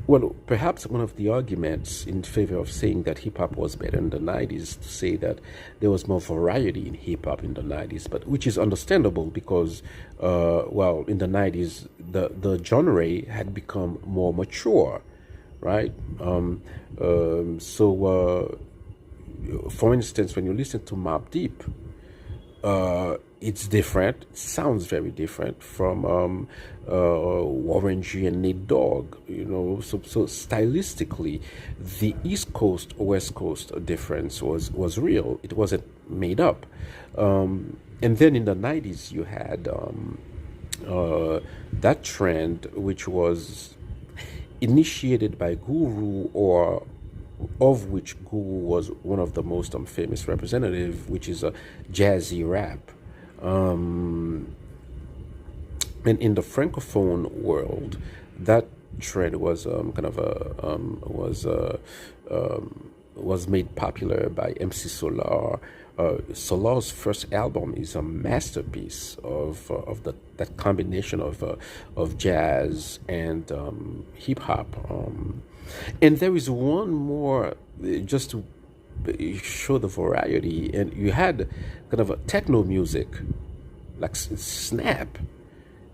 Well, perhaps one of the arguments in favor of saying that hip hop was better in the 90s to say that there was more variety in hip hop in the 90s, but which is understandable because, well, in the 90s, the genre had become more mature, right? For instance, when you listen to Mobb Deep, it's different. It sounds very different from Warren G and Nate Dogg. So stylistically, the East Coast West Coast difference was real. It wasn't made up. And then in the '90s, you had that trend, which was initiated by Guru, or of which Guru was one of the most famous representative, which is a jazzy rap. And in the francophone world, that trend was kind of a was made popular by MC Solar. Solar's first album is a masterpiece of that combination of jazz and hip hop. And there is one more, just to show the variety. And you had kind of a techno music, like Snap.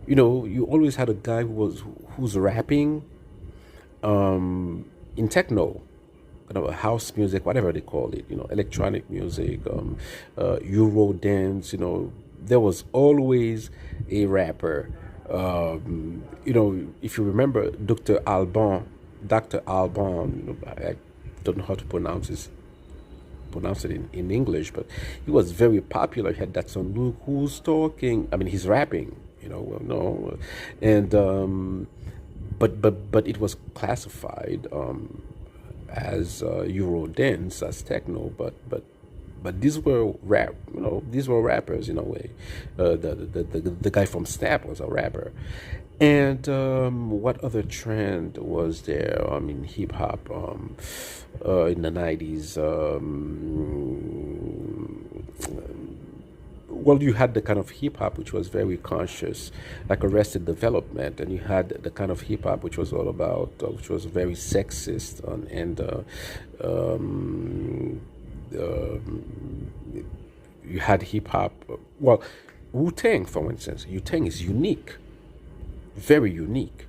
You always had a guy who's rapping in techno, kind of a house music, whatever they call it. Electronic music, Euro dance. There was always a rapper. If you remember Dr. Alban, I don't know how to pronounce it in English, but he was very popular. He had that song, "Look Who's Talking." I mean, he's rapping, well, no, and but it was classified as Euro dance, as techno, but these were these were rappers in a way. The guy from Snap was a rapper. And what other trend was there in hip hop in the 90s? Well, you had the kind of hip hop which was very conscious, like Arrested Development, and you had the kind of hip hop which was all about, which was very sexist, and you had hip hop. Well, Wu-Tang, for instance. Wu-Tang is unique, very unique.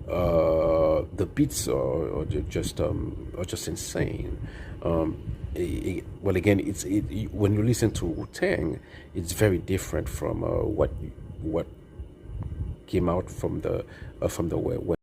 The beats are just insane. Well, again, when you listen to Wu-Tang, it's very different from what came out from the West.